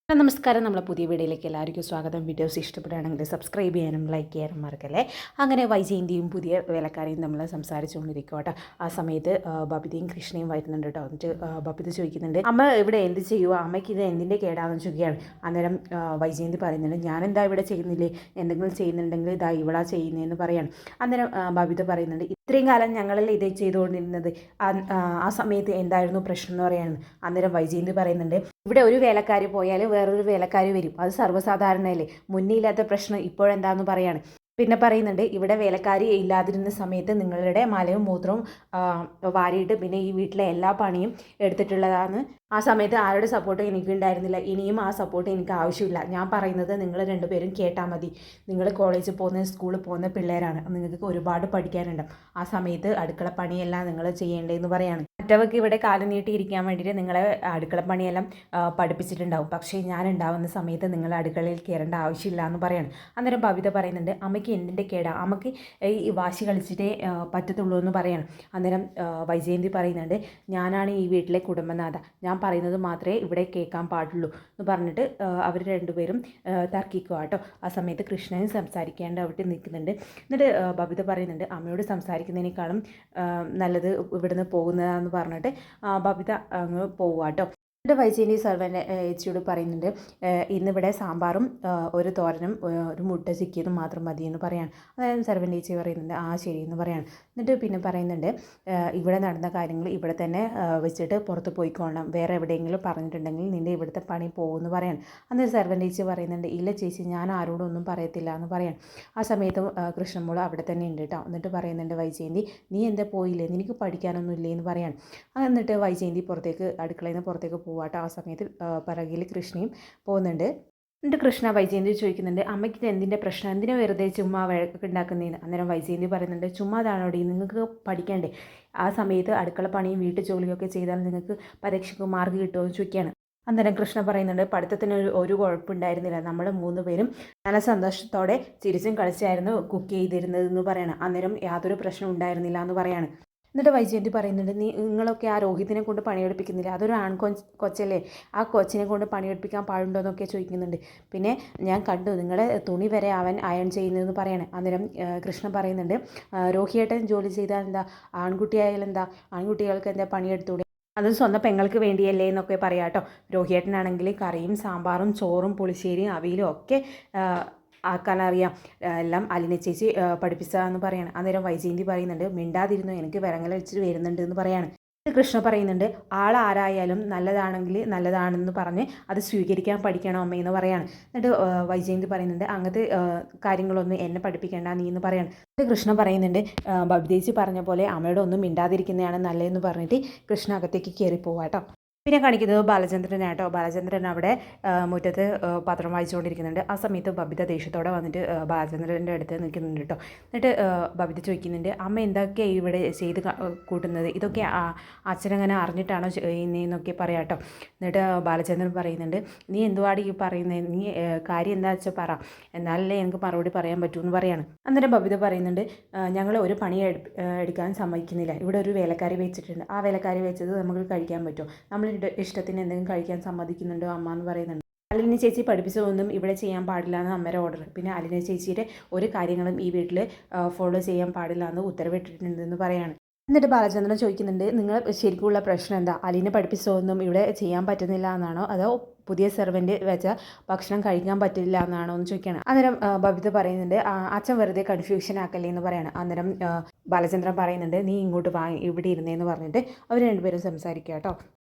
നമസ്കാരം. നമ്മളെ പുതിയ വീഡിയോയിലേക്ക് എല്ലാവർക്കും സ്വാഗതം. വീഡിയോസ് ഇഷ്ടപ്പെടുകയാണെങ്കിൽ സബ്സ്ക്രൈബ് ചെയ്യാനും ലൈക്ക് ചെയ്യാനും മറക്കല്ലേ. അങ്ങനെ വൈജയന്തിയും പുതിയ വേലക്കാരെയും നമ്മൾ സംസാരിച്ചുകൊണ്ടിരിക്കും കേട്ടോ. ആ സമയത്ത് ബബിതയും കൃഷ്ണയും വരുന്നുണ്ട് കേട്ടോ. എന്നിട്ട് ബബിത ചോദിക്കുന്നുണ്ട്, അമ്മ ഇവിടെ എന്ത് ചെയ്യുക, അമ്മയ്ക്ക് ഇത് എന്തിൻ്റെ കേടാണെന്ന് ചോദിക്കുകയാണ്. അന്നേരം വൈജയന്തി പറയുന്നുണ്ട്, ഞാനെന്താ ഇവിടെ ചെയ്യുന്നില്ലേ, എന്തെങ്കിലും ചെയ്യുന്നുണ്ടെങ്കിൽ ഇതാ ഇവളാ ചെയ്യുന്നതെന്ന് പറയാണ്. അന്നേരം ബബിത പറയുന്നുണ്ട്, ഇത്രയും കാലം ഞങ്ങളല്ലേ ഇത് ചെയ്തുകൊണ്ടിരുന്നത്, ആ സമയത്ത് എന്തായിരുന്നു പ്രശ്നം എന്ന് പറയാണ്. അന്നേരം വൈജയന്തി പറയുന്നുണ്ട്, ഇവിടെ ഒരു വേലക്കാരി പോയാൽ വേറൊരു വേലക്കാരി വരും, അത് സർവ്വസാധാരണയല്ലേ, മുന്നേ ഇല്ലാത്ത പ്രശ്നം ഇപ്പോഴെന്താന്ന് പറയാണ്. പിന്നെ പറയുന്നുണ്ട്, ഇവിടെ വേലക്കാരി ഇല്ലാതിരുന്ന സമയത്ത് നിങ്ങളുടെ മലയും മൂത്രവും വാരിയിട്ട് പിന്നെ ഈ വീട്ടിലെ എല്ലാ പണിയും എടുത്തിട്ടുള്ളതാണ്. ആ സമയത്ത് ആരുടെ സപ്പോർട്ടും എനിക്ക് ഉണ്ടായിരുന്നില്ല, ഇനിയും ആ സപ്പോർട്ട് എനിക്ക് ആവശ്യമില്ല. ഞാൻ പറയുന്നത് നിങ്ങൾ രണ്ടുപേരും കേട്ടാൽ മതി. നിങ്ങൾ കോളേജിൽ പോകുന്ന സ്കൂളിൽ പോകുന്ന പിള്ളേരാണ്, നിങ്ങൾക്ക് ഒരുപാട് പഠിക്കാനുണ്ട്. ആ സമയത്ത് അടുക്കള പണിയെല്ലാം നിങ്ങൾ ചെയ്യേണ്ടതെന്ന് പറയാണ്. മറ്റവർക്ക് ഇവിടെ കാലം നീട്ടിയിരിക്കാൻ വേണ്ടിയിട്ട് നിങ്ങളെ അടുക്കളപ്പണിയെല്ലാം പഠിപ്പിച്ചിട്ടുണ്ടാവും, പക്ഷേ ഞാൻ ഉണ്ടാവുന്ന സമയത്ത് നിങ്ങൾ അടുക്കളയിൽ കയറേണ്ട ആവശ്യമില്ല എന്ന് പറയാണ്. അന്നേരം ബബിത പറയുന്നുണ്ട്, അമ്മയ്ക്ക് എന്തിൻ്റെ കേടാ, അമ്മയ്ക്ക് ഈ വാശി കളിച്ചിട്ടേ പറ്റത്തുള്ളൂ എന്ന് പറയാണ്. അന്നേരം വൈജയന്തി പറയുന്നുണ്ട്, ഞാനാണ് ഈ വീട്ടിലെ കുടുംബനാഥ, ഞാൻ പറയുന്നത് മാത്രമേ ഇവിടെ കേൾക്കാൻ പാടുള്ളൂ എന്ന് പറഞ്ഞിട്ട് അവർ രണ്ടുപേരും തർക്കിക്കുക കേട്ടോ. ആ സമയത്ത് കൃഷ്ണനും സംസാരിക്കാണ്ട് അവിടെ നിൽക്കുന്നുണ്ട്. എന്നിട്ട് ബബിത പറയുന്നുണ്ട്, അമ്മയോട് സംസാരിക്കുന്നതിനേക്കാളും നല്ലത് ഇവിടുന്ന് പോകുന്നതാണെന്ന് പറഞ്ഞിട്ട് ബബിത അങ്ങ് പോവുക കേട്ടോ. എൻ്റെ വൈജയന്തി സർവൻ്റെ ഏച്ചിയോട് പറയുന്നുണ്ട്, ഇന്നിവിടെ സാമ്പാറും ഒരു തോരനും ഒരു മുട്ട ചിക്കിയതും മാത്രം മതി എന്ന് പറയാണ്. അതായത് സർവൻ്റെ ഏച്ചി പറയുന്നുണ്ട്, ആ ശരി എന്ന് പറയാണ്. എന്നിട്ട് പിന്നെ പറയുന്നുണ്ട്, ഇവിടെ നടന്ന കാര്യങ്ങൾ ഇവിടെ തന്നെ വെച്ചിട്ട് പുറത്ത് പോയിക്കൊള്ളണം, വേറെ എവിടെയെങ്കിലും പറഞ്ഞിട്ടുണ്ടെങ്കിൽ നിൻ്റെ ഇവിടുത്തെ പണി പോകുമെന്ന് പറയാണ്. അന്നേരം സർവൻ്റെ ഏച്ചി പറയുന്നുണ്ട്, ഇല്ല ചേച്ചി, ഞാൻ ആരോടും ഒന്നും പറയത്തില്ല എന്ന് പറയാൻ. ആ സമയത്തും കൃഷ്ണമോൾ അവിടെ തന്നെ ഉണ്ട് കേട്ടോ. എന്നിട്ട് പറയുന്നുണ്ട് വൈജയന്തി, നീ എന്താ പോയില്ലേ, നിനക്ക് പഠിക്കാനൊന്നും ഇല്ലേ എന്ന് പറയാണ്. എന്നിട്ട് വൈജയന്തി അടുക്കളയിൽ നിന്ന് പുറത്തേക്ക് പോവാട്ടോ. ആ സമയത്ത് പിറകിൽ കൃഷ്ണയും പോകുന്നുണ്ട്. എന്നിട്ട് കൃഷ്ണ വൈജയന്തി ചോദിക്കുന്നുണ്ട്, അമ്മയ്ക്ക് ഇത് എന്തിൻ്റെ പ്രശ്നം, എന്തിനാ വെറുതെ ചുമ്മാ വഴക്കൊക്കെ ഉണ്ടാക്കുന്നതിന്. അന്നേരം വൈജയന്തി പറയുന്നുണ്ട്, ചുമ്മാതാണോടി, നിങ്ങൾക്ക് പഠിക്കണ്ടേ, ആ സമയത്ത് അടുക്കള പണിയും വീട്ടു ജോലിയൊക്കെ ചെയ്താൽ നിങ്ങൾക്ക് പരീക്ഷയ്ക്ക് മാർക്ക് കിട്ടുമെന്ന് ചോദിക്കുകയാണ്. അന്നേരം കൃഷ്ണ പറയുന്നുണ്ട്, പഠിത്തത്തിന് ഒരു കുഴപ്പമുണ്ടായിരുന്നില്ല, നമ്മൾ 3 പേരും നല്ല സന്തോഷത്തോടെ ചിരിച്ചും കളിച്ചായിരുന്നു കുക്ക് ചെയ്തിരുന്നതെന്ന് പറയണം. അന്നേരം യാതൊരു പ്രശ്നം ഉണ്ടായിരുന്നില്ല എന്ന് പറയാണ്. എന്നിട്ട് വൈജയന്തി പറയുന്നുണ്ട്, നിങ്ങളൊക്കെ ആ രോഹിത്തിനെ കൊണ്ട് പണിയെടുപ്പിക്കുന്നില്ല, അതൊരു കൊച്ചല്ലേ, ആ കൊച്ചിനെ കൊണ്ട് പണിയെടുപ്പിക്കാൻ പാടുണ്ടോ എന്നൊക്കെ ചോദിക്കുന്നുണ്ട്. പിന്നെ ഞാൻ കണ്ടു നിങ്ങളുടെ തുണി വരെ അവൻ അയൺ ചെയ്യുന്നതെന്ന് പറയാണ്. അന്നേരം കൃഷ്ണൻ പറയുന്നുണ്ട്, രോഹിയേട്ടൻ ജോലി ചെയ്താൽ എന്താ, ആൺകുട്ടിയായാലും എന്താ, ആൺകുട്ടികൾക്ക് എന്താ പണിയെടുത്തൂടെ, അതും സ്വന്തം പെങ്ങൾക്ക് വേണ്ടിയല്ലേ എന്നൊക്കെ പറയാം കേട്ടോ. രോഹിയേട്ടനാണെങ്കിൽ കറിയും സാമ്പാറും ചോറും പുളിശ്ശേരിയും അവിയലും ഒക്കെ ആക്കാനറിയാം, എല്ലാം അലിന ചേച്ചി പഠിപ്പിച്ചതെന്ന് പറയാണ്. അന്നേരം വൈജയന്തി പറയുന്നുണ്ട്, മിണ്ടാതിരുന്നു, എനിക്ക് വിറങ്ങൽ വെച്ചിട്ട് വരുന്നുണ്ട് എന്ന് പറയാണ്. കൃഷ്ണ പറയുന്നുണ്ട്, ആളാരായാലും നല്ലതാണെങ്കിൽ നല്ലതാണെന്ന് പറഞ്ഞ് അത് സ്വീകരിക്കാൻ പഠിക്കണം അമ്മയെന്ന് പറയാണ്. എന്നിട്ട് വൈജയന്തി പറയുന്നുണ്ട്, അങ്ങനത്തെ കാര്യങ്ങളൊന്നും എന്നെ പഠിപ്പിക്കേണ്ട നീ എന്ന് പറയാണ്. എന്നിട്ട് കൃഷ്ണ പറയുന്നുണ്ട്, ബബിതേച്ചി പറഞ്ഞ പോലെ അമ്മയോട് ഒന്നും മിണ്ടാതിരിക്കുന്നതാണ് നല്ലതെന്ന് പറഞ്ഞിട്ട് കൃഷ്ണ അകത്തേക്ക് കയറി പോവാട്ടോ. പിന്നെ കാണിക്കുന്നത് ബാലചന്ദ്രനാട്ടോ. ബാലചന്ദ്രൻ അവിടെ മുറ്റത്ത് പത്രം വായിച്ചുകൊണ്ടിരിക്കുന്നുണ്ട്. ആ സമയത്ത് ബബിത ദേഷ്യത്തോടെ വന്നിട്ട് ബാലചന്ദ്രൻ്റെ അടുത്ത് നിൽക്കുന്നുണ്ട് കേട്ടോ. എന്നിട്ട് ബബിത ചോദിക്കുന്നുണ്ട്, അമ്മ എന്തൊക്കെയാണ് ഇവിടെ ചെയ്ത് കൂട്ടുന്നത്, ഇതൊക്കെ അച്ഛനങ്ങനെ അറിഞ്ഞിട്ടാണോ ചെയ്യുന്നതെന്നൊക്കെ പറയാം കേട്ടോ. എന്നിട്ട് ബാലചന്ദ്രൻ പറയുന്നുണ്ട്, നീ എന്തുവാടി ഈ പറയുന്നത്, നീ കാര്യം എന്താ വെച്ചാൽ പറ, എന്നാലല്ലേ എനിക്ക് മറുപടി പറയാൻ പറ്റൂ എന്ന് പറയാണ്. അന്നേരം ബബിത പറയുന്നുണ്ട്, ഞങ്ങൾ ഒരു പണി എടുക്കാൻ സമ്മതിക്കുന്നില്ല, ഇവിടെ ഒരു വേലക്കാരി വെച്ചിട്ടുണ്ട്, ആ വേലക്കാരി വെച്ചത് നമുക്ക് കഴിക്കാൻ പറ്റുമോ, നമ്മൾ ഇഷ്ടത്തിന് എന്തെങ്കിലും കഴിക്കാൻ സമ്മതിക്കുന്നുണ്ടോ അമ്മ എന്ന് പറയുന്നുണ്ട്. അലിന ചേച്ചി പഠിപ്പിച്ചതൊന്നും ഇവിടെ ചെയ്യാൻ പാടില്ല എന്ന് അമ്മയുടെ ഓർഡർ, പിന്നെ അലിന ചേച്ചിയുടെ ഒരു കാര്യങ്ങളും ഈ വീട്ടിൽ ഫോളോ ചെയ്യാൻ പാടില്ല എന്ന് ഉത്തരവിട്ടിട്ടുണ്ടെന്ന് പറയാണ്. എന്നിട്ട് ബാലചന്ദ്രൻ ചോദിക്കുന്നുണ്ട്, നിങ്ങൾ ശരിക്കുള്ള പ്രശ്നം എന്താ, അലിനെ പഠിപ്പിച്ചതൊന്നും ഇവിടെ ചെയ്യാൻ പറ്റുന്നില്ല എന്നാണോ, അതോ പുതിയ സെർവൻ്റ് വെച്ച ഭക്ഷണം കഴിക്കാൻ പറ്റില്ല എന്നാണോ എന്ന് ചോദിക്കുകയാണ്. അന്നേരം ബബിത പറയുന്നുണ്ട്, അച്ഛൻ വെറുതെ കൺഫ്യൂഷൻ ആക്കല്ലേ എന്ന് പറയണം. അന്നേരം ബാലചന്ദ്രൻ പറയുന്നുണ്ട്, നീ ഇങ്ങോട്ട് വാ, ഇവിടെ ഇരുന്നേന്ന് പറഞ്ഞിട്ട് അവർ രണ്ടുപേരും സംസാരിക്കുക കേട്ടോ.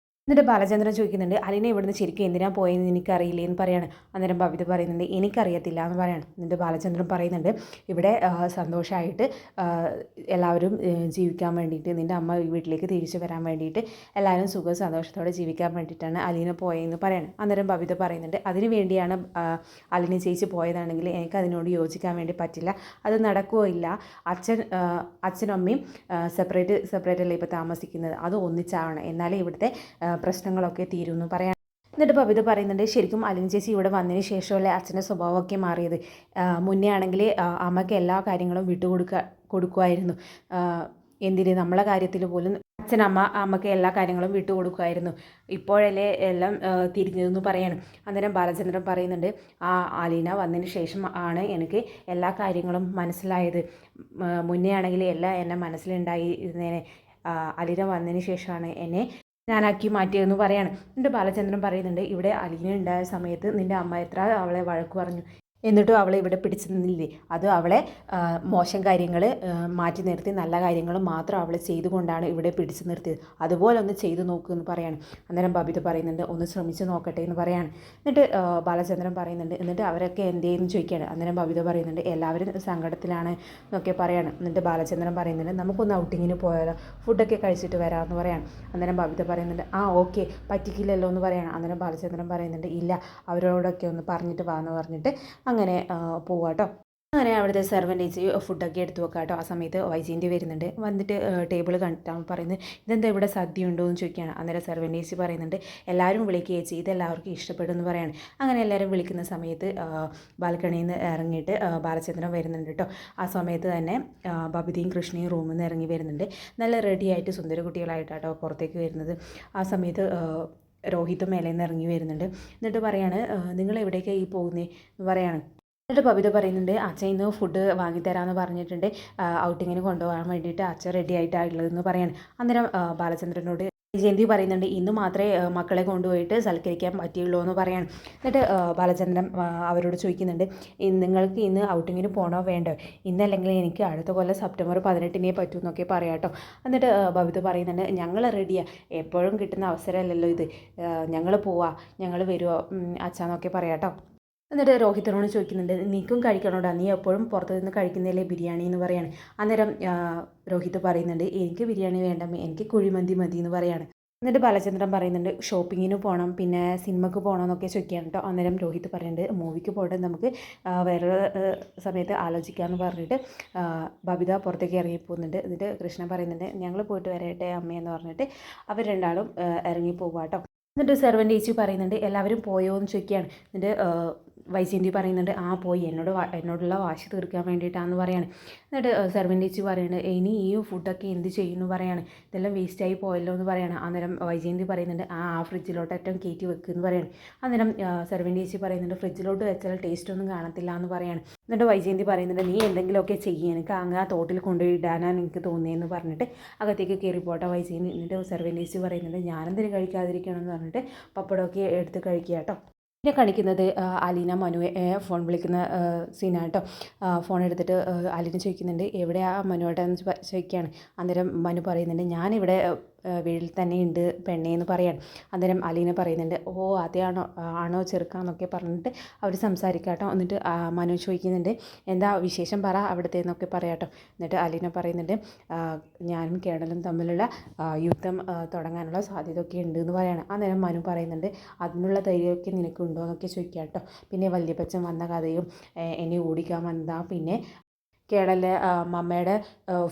എന്നിട്ട് ബാലചന്ദ്രൻ ചോദിക്കുന്നുണ്ട്, അലിനെ ഇവിടുന്ന് ശരിക്കും എന്തിനാ പോയെന്ന് എനിക്കറിയില്ലേ എന്ന് പറയാണ്. അന്നേരം ബബിത പറയുന്നുണ്ട്, എനിക്കറിയത്തില്ല എന്ന് പറയാണ്. എന്നിട്ട് ബാലചന്ദ്രൻ പറയുന്നുണ്ട്, ഇവിടെ സന്തോഷമായിട്ട് എല്ലാവരും ജീവിക്കാൻ വേണ്ടിയിട്ട്, നിൻ്റെ അമ്മ വീട്ടിലേക്ക് തിരിച്ചു വരാൻ വേണ്ടിയിട്ട് എല്ലാവരും സുഖ സന്തോഷത്തോടെ ജീവിക്കാൻ വേണ്ടിയിട്ടാണ് അലീന പോയതെന്ന് പറയാണ്. അന്നേരം ബബിത പറയുന്നുണ്ട്, അതിന് വേണ്ടിയാണ് അലിനെ ചേച്ചി പോയതാണെങ്കിൽ എനിക്ക് അതിനോട് യോജിക്കാൻ വേണ്ടി പറ്റില്ല, അത് നടക്കുകയില്ല, അച്ഛനും അമ്മയും സെപ്പറേറ്റ് അല്ലേ ഇപ്പോൾ താമസിക്കുന്നത്, അത് ഒന്നിച്ചാവണം, എന്നാലേ ഇവിടുത്തെ പ്രശ്നങ്ങളൊക്കെ തീരുമെന്ന് പറയാം. എന്നിട്ട് ബബിത പറയുന്നുണ്ട്, ശരിക്കും അലിൻ ചേച്ചി ഇവിടെ വന്നതിന് ശേഷമല്ലേ അച്ഛൻ്റെ സ്വഭാവമൊക്കെ മാറിയത്, മുന്നേ ആണെങ്കിൽ അമ്മയ്ക്ക് എല്ലാ കാര്യങ്ങളും കൊടുക്കുമായിരുന്നു, എന്തിന് നമ്മളെ കാര്യത്തിൽ പോലും അമ്മയ്ക്ക് എല്ലാ കാര്യങ്ങളും വിട്ടുകൊടുക്കുമായിരുന്നു. ഇപ്പോഴല്ലേ എല്ലാം തിരിഞ്ഞതെന്ന് പറയാണ്. അന്നേരം ബാലചന്ദ്രൻ പറയുന്നുണ്ട്, ആ അലീന വന്നതിന് ശേഷം ആണ് എനിക്ക് എല്ലാ കാര്യങ്ങളും മനസ്സിലായത്. മുന്നേ ആണെങ്കിൽ എല്ലാം എന്നെ മനസ്സിലുണ്ടായിരുന്നേനെ. അലീന വന്നതിന് ശേഷമാണ് എന്നെ ഞാനാക്കി മാറ്റിയതെന്ന് പറയാണ്. എന്നിട്ട് ബാലചന്ദ്രൻ പറയുന്നുണ്ട്, ഇവിടെ അലീന ഉണ്ടായ സമയത്ത് നിൻ്റെ അമ്മ എത്ര അവളെ വഴക്ക് പറഞ്ഞു, എന്നിട്ടും അവളെ ഇവിടെ പിടിച്ചു നിന്നില്ലേ? അത് അവളെ മോശം കാര്യങ്ങൾ മാറ്റി നിർത്തി നല്ല കാര്യങ്ങൾ മാത്രം അവൾ ചെയ്തുകൊണ്ടാണ് ഇവിടെ പിടിച്ചു നിർത്തിയത്. അതുപോലെ ഒന്ന് ചെയ്തു നോക്കൂ എന്ന് പറയാണ്. അന്നേരം ബബിത പറയുന്നുണ്ട്, ഒന്ന് ശ്രമിച്ച് നോക്കട്ടെ എന്ന് പറയാണ്. എന്നിട്ട് ബാലചന്ദ്രൻ പറയുന്നുണ്ട്, എന്നിട്ട് അവരൊക്കെ എന്തേന്ന് ചോദിക്കുകയാണ്. അന്നേരം ബബിത പറയുന്നുണ്ട്, എല്ലാവരും സങ്കടത്തിലാണ് എന്നൊക്കെ പറയാണ്. എന്നിട്ട് ബാലചന്ദ്രൻ പറയുന്നുണ്ട്, നമുക്കൊന്ന് ഔട്ടിങ്ങിന് പോയാലോ, ഫുഡൊക്കെ കഴിച്ചിട്ട് വരാമെന്ന് പറയാണ്. അന്നേരം ബബിത പറയുന്നുണ്ട്, ആ ഓക്കെ, പറ്റിക്കില്ലല്ലോ എന്ന് പറയാണ്. അന്നേരം ബാലചന്ദ്രൻ പറയുന്നുണ്ട്, ഇല്ല, അവരോടൊക്കെ ഒന്ന് പറഞ്ഞിട്ട് വാ എന്ന് പറഞ്ഞിട്ട് അങ്ങനെ പോവാട്ടോ. അങ്ങനെ അവിടുത്തെ സെർവൻറ്റേജ് ഫുഡൊക്കെ എടുത്ത് വെക്കാം കേട്ടോ. ആ സമയത്ത് വൈജയന്തി വരുന്നുണ്ട്. വന്നിട്ട് ടേബിൾ കണ്ടിട്ടാണ് പറയുന്നത്, ഇതെന്താ ഇവിടെ സദ്യ ഉണ്ടോ എന്ന് ചോദിക്കുകയാണ്. അന്നേരം സെർവൻറ്റേജ് പറയുന്നുണ്ട്, എല്ലാവരും വിളിക്കുകയും ചെയ്ത് ഇതെല്ലാവർക്കും ഇഷ്ടപ്പെടും എന്ന് പറയാണ്. അങ്ങനെ എല്ലാവരും വിളിക്കുന്ന സമയത്ത് ബാൽക്കണിയിൽ നിന്ന് ഇറങ്ങിയിട്ട് ബാലചന്ദ്രൻ വരുന്നുണ്ട് കേട്ടോ. ആ സമയത്ത് തന്നെ ബബിതയും കൃഷ്ണയും റൂമിൽ നിന്ന് ഇറങ്ങി വരുന്നുണ്ട്. നല്ല റെഡിയായിട്ട് സുന്ദര കുട്ടികളായിട്ടാട്ടോ പുറത്തേക്ക് വരുന്നത്. ആ സമയത്ത് രോഹിത് മേലെ നിന്ന് ഇറങ്ങി വരുന്നുണ്ട്. എന്നിട്ട് പറയാണ്, നിങ്ങൾ എവിടേക്കാണ് ഈ പോകുന്നത് എന്ന് പറയാണ്. എന്നിട്ട് ബബിത പറയുന്നുണ്ട്, അച്ഛൻ ഇന്ന് ഫുഡ് വാങ്ങിത്തരാമെന്ന് പറഞ്ഞിട്ടുണ്ട്, ഔട്ടിങ്ങിന് കൊണ്ടുപോകാൻ വേണ്ടിയിട്ട് അച്ഛൻ റെഡി ആയിട്ടുള്ളതെന്ന് പറയാണ്. അന്നേരം ബാലചന്ദ്രനോട് ജയന്തി പറയുന്നുണ്ട്, ഇന്ന് മാത്രമേ മക്കളെ കൊണ്ടുപോയിട്ട് സൽക്കരിക്കാൻ പറ്റിയുള്ളൂ എന്ന് പറയാണ്. എന്നിട്ട് ബാലചന്ദ്രൻ അവരോട് ചോദിക്കുന്നുണ്ട്, നിങ്ങൾക്ക് ഇന്ന് ഔട്ടിങ്ങിന് പോകണോ വേണ്ടോ? ഇന്നല്ലെങ്കിൽ എനിക്ക് അടുത്ത കൊല്ലം സെപ്റ്റംബർ 18 പറ്റൂ എന്നൊക്കെ പറയാം കേട്ടോ. എന്നിട്ട് ബബിത പറയുന്നുണ്ട്, ഞങ്ങൾ റെഡിയാണ്, എപ്പോഴും കിട്ടുന്ന അവസരമല്ലല്ലോ ഇത്, ഞങ്ങൾ പോവാ, ഞങ്ങൾ വരുമോ അച്ഛാന്നൊക്കെ പറയാം കേട്ടോ. എന്നിട്ട് രോഹിത്തിനോട് ചോദിക്കുന്നുണ്ട്, നീക്കും കഴിക്കണോടാ, നീ എപ്പോഴും പുറത്തു നിന്ന് കഴിക്കുന്നില്ലേ ബിരിയാണി എന്ന് പറയാണ്. അന്നേരം രോഹിത് പറയുന്നുണ്ട്, എനിക്ക് ബിരിയാണി വേണ്ട, എനിക്ക് കുഴിമന്തി മതി എന്ന് പറയാണ്. എന്നിട്ട് ബാലചന്ദ്രൻ പറയുന്നുണ്ട്, ഷോപ്പിങ്ങിന് പോകണം, പിന്നെ സിനിമക്ക് പോകണം എന്നൊക്കെ ചോദിക്കുകയാണ് കേട്ടോ. അന്നേരം രോഹിത് പറയുന്നുണ്ട്, മൂവിക്ക് പോകട്ടെ, നമുക്ക് വേറൊരു സമയത്ത് ആലോചിക്കാമെന്ന് പറഞ്ഞിട്ട് ബബിത പുറത്തേക്ക് ഇറങ്ങി പോകുന്നുണ്ട്. എന്നിട്ട് കൃഷ്ണൻ പറയുന്നുണ്ട്, ഞങ്ങൾ പോയിട്ട് വരട്ടെ അമ്മയെന്ന് പറഞ്ഞിട്ട് അവർ രണ്ടാളും ഇറങ്ങി പോകുക കേട്ടോ. എന്നിട്ട് സെർവൻ്റ് ചേച്ചി പറയുന്നുണ്ട്, എല്ലാവരും പോയോ എന്ന് ചോദിക്കുകയാണ്. എന്നിട്ട് വൈജയന്തി പറയുന്നുണ്ട്, ആ പോയി, എന്നോടുള്ള വാശി തീർക്കാൻ വേണ്ടിയിട്ടാണെന്ന് പറയാണ്. എന്നിട്ട് സെർവൻ്റ് ചേച്ചി പറയുന്നുണ്ട്, ഇനി ഈ ഫുഡൊക്കെ എന്ത് ചെയ്യുമെന്ന് പറയാണ്, ഇതെല്ലാം വേസ്റ്റായി പോയല്ലോ എന്ന് പറയാണ്. അന്നേരം വൈജയന്തി പറയുന്നുണ്ട്, ആ ഫ്രിഡ്ജിലോട്ട് ഏറ്റവും കയറ്റി വെക്കുമെന്ന് പറയാണ്. അന്നേരം സെർവൻ്റ് ചേച്ചി പറയുന്നുണ്ട്, ഫ്രിഡ്ജിലോട്ട് വെച്ചാൽ ടേസ്റ്റ് ഒന്നും കാണത്തില്ല എന്ന് പറയാണ്. എന്നിട്ട് വൈജയന്തി പറയുന്നുണ്ട്, നീ എന്തെങ്കിലുമൊക്കെ ചെയ്യുക, എനിക്ക് അങ്ങ് ആ തോട്ടിൽ കൊണ്ടുപോയി ഇടാനാണ് എനിക്ക് തോന്നിയെന്ന് പറഞ്ഞിട്ട് അകത്തേക്ക് കയറി പോട്ടെ വൈജയന്തി. എന്നിട്ട് സെർവൻ്റ് ചേച്ചി പറയുന്നുണ്ട്, ഞാനെന്തിനും കഴിക്കാതിരിക്കണം എന്ന് പറഞ്ഞിട്ട് പപ്പടമൊക്കെ എടുത്ത് കഴിക്കുക കേട്ടോ. പിന്നെ കാണിക്കുന്നത് അലീന മനുവെ ഫോൺ വിളിക്കുന്ന സീനാട്ടോ. ഫോൺ എടുത്തിട്ട് അലീന ചോദിക്കുന്നുണ്ട്, എവിടെയാ മനുവേട്ടാന്ന് ചോദിക്കുകയാണ്. അന്നേരം മനു പറയുന്നുണ്ട്, ഞാനിവിടെ വീട്ടിൽ തന്നെ ഉണ്ട് പെണ്ണേ എന്ന് പറയാണ്. അന്നേരം അലീന പറയുന്നുണ്ട്, ഓ ആണോ ചെറുക്കാന്നൊക്കെ പറഞ്ഞിട്ട് അവർ സംസാരിക്കാട്ടോ. എന്നിട്ട് മനു ചോദിക്കുന്നുണ്ട്, എന്താ വിശേഷം പറ അവിടുത്തെ എന്നൊക്കെ പറയാട്ടോ. എന്നിട്ട് അലീന പറയുന്നുണ്ട്, ഞാനും കേണലും തമ്മിലുള്ള യുദ്ധം തുടങ്ങാനുള്ള സാധ്യത ഒക്കെ ഉണ്ട് എന്ന് പറയാണ്. അന്നേരം മനു പറയുന്നുണ്ട്, അതിനുള്ള ധൈര്യമൊക്കെ നിനക്കുണ്ടോ എന്നൊക്കെ ചോദിക്കാം കേട്ടോ. പിന്നെ വല്യപ്പച്ചൻ വന്ന കഥയും എന്നെ ഓടിക്കാൻ വന്നതാ, പിന്നെ കേടല്ലേ മമ്മയുടെ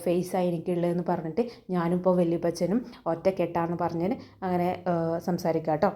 ഫേസായി എനിക്കുള്ളതെന്ന് പറഞ്ഞിട്ട് ഞാനിപ്പോൾ വല്യപ്പച്ചനും ഒറ്റക്കെട്ടാന്ന് പറഞ്ഞ് അങ്ങനെ സംസാരിക്കാം കേട്ടോ.